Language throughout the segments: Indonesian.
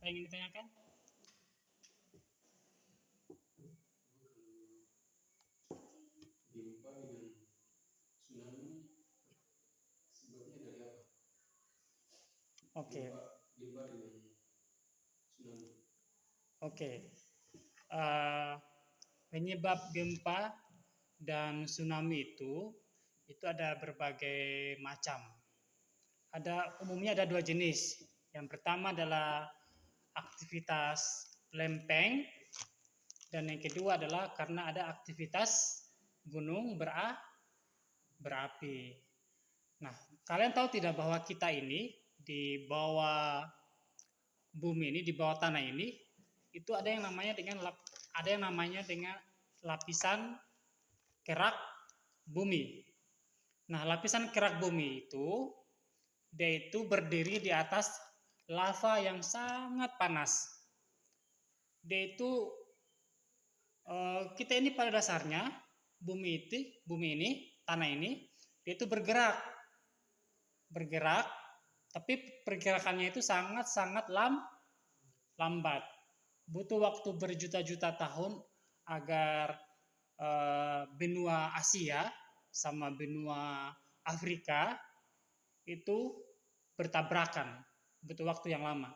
Apa yang ingin ditanyakan? Gempa dengan tsunami sebabnya dari apa? Oke. Gempa dengan tsunami. Oke. Penyebab gempa dan tsunami itu ada berbagai macam. Umumnya ada dua jenis. Yang pertama adalah aktivitas lempeng dan yang kedua adalah karena ada aktivitas gunung berapi. Nah, kalian tahu tidak bahwa kita ini di bawah bumi ini, di bawah tanah ini, itu ada yang namanya dengan lapisan kerak bumi. Nah, lapisan kerak bumi itu dia itu berdiri di atas lava yang sangat panas. Dia itu kita ini pada dasarnya bumi ini, tanah ini, dia itu bergerak, tapi pergerakannya itu sangat lambat. Butuh waktu berjuta-juta tahun agar benua Asia sama benua Afrika itu bertabrakan. Butuh waktu yang lama.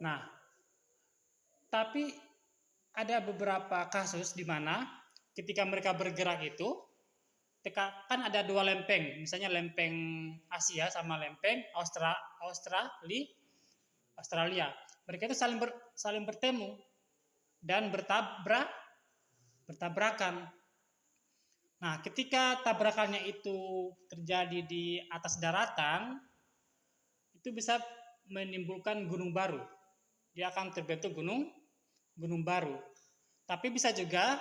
Nah, tapi ada beberapa kasus di mana ketika mereka bergerak itu, kan ada dua lempeng, misalnya lempeng Asia sama lempeng Australia. Mereka itu saling bertemu dan bertabrakan. Nah, ketika tabrakannya itu terjadi di atas daratan, itu bisa menimbulkan gunung baru. Dia akan terbentuk gunung baru. Tapi bisa juga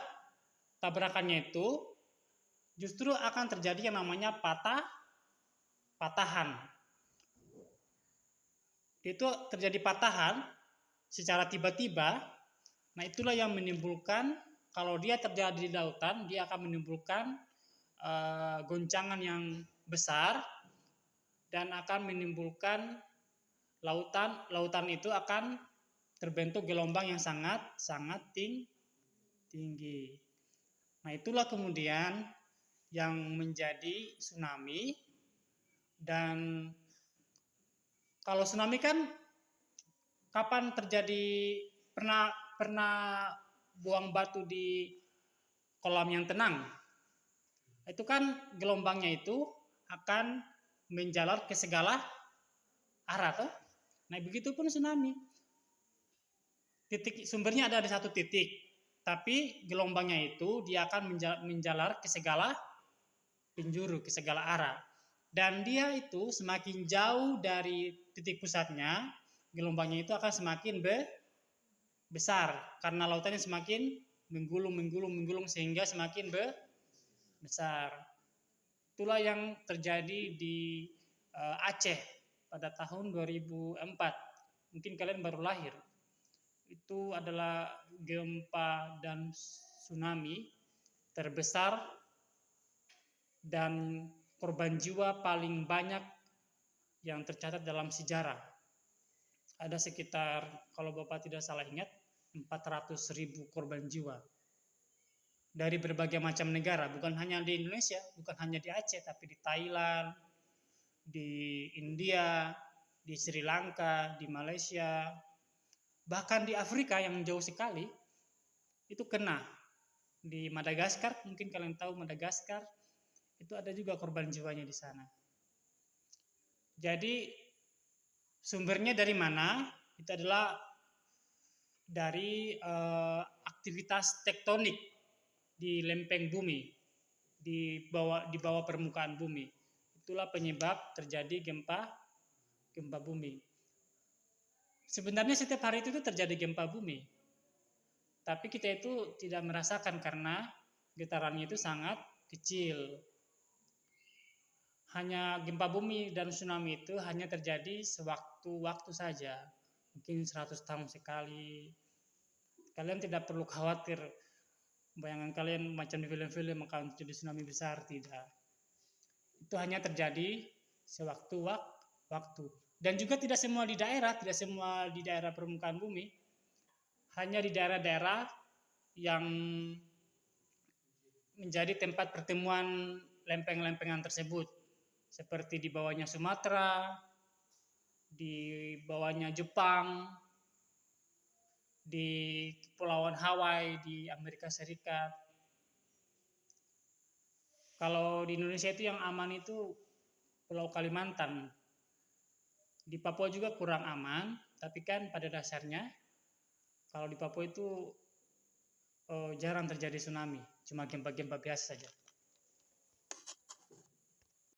tabrakannya itu justru akan terjadi yang namanya patahan. Itu terjadi patahan secara tiba-tiba. Nah, itulah yang menimbulkan, kalau dia terjadi di lautan, dia akan menimbulkan goncangan yang besar dan akan menimbulkan lautan itu akan terbentuk gelombang yang sangat tinggi. Nah, itulah kemudian yang menjadi tsunami. Dan kalau tsunami kan kapan terjadi, pernah buang batu di kolam yang tenang, itu kan gelombangnya itu akan menjalar ke segala arah toh. Nah, begitu pun tsunami. Titik sumbernya ada di satu titik, tapi gelombangnya itu dia akan menjalar ke segala penjuru, ke segala arah. Dan dia itu semakin jauh dari titik pusatnya, gelombangnya itu akan semakin besar karena lautannya semakin menggulung sehingga semakin besar. Itulah yang terjadi di Aceh pada tahun 2004. Mungkin kalian baru lahir. Itu adalah gempa dan tsunami terbesar dan korban jiwa paling banyak yang tercatat dalam sejarah. Ada sekitar, kalau Bapak tidak salah ingat, 400.000 korban jiwa dari berbagai macam negara, bukan hanya di Indonesia, bukan hanya di Aceh, tapi di Thailand, di India, di Sri Lanka, di Malaysia, bahkan di Afrika yang jauh sekali itu kena. Di Madagaskar, mungkin kalian tahu Madagaskar, itu ada juga korban jiwanya di sana. Jadi sumbernya dari mana? Itu adalah dari aktivitas tektonik di lempeng bumi, di bawah permukaan bumi. Itulah penyebab terjadi gempa bumi. Sebenarnya setiap hari itu terjadi gempa bumi, tapi kita itu tidak merasakan karena getarannya itu sangat kecil. Hanya gempa bumi dan tsunami itu hanya terjadi sewaktu-waktu saja, mungkin 100 tahun sekali. Kalian tidak perlu khawatir, bayangan kalian macam di film-film akan terjadi tsunami besar, tidak. Itu hanya terjadi sewaktu-waktu. Dan juga tidak semua di daerah permukaan bumi, hanya di daerah-daerah yang menjadi tempat pertemuan lempeng-lempengan tersebut, seperti di bawahnya Sumatera, di bawahnya Jepang, di Kepulauan Hawaii di Amerika Serikat. Kalau di Indonesia itu yang aman itu Pulau Kalimantan. Di Papua juga kurang aman, tapi kan pada dasarnya kalau di Papua itu jarang terjadi tsunami, cuma gempa-gempa biasa saja.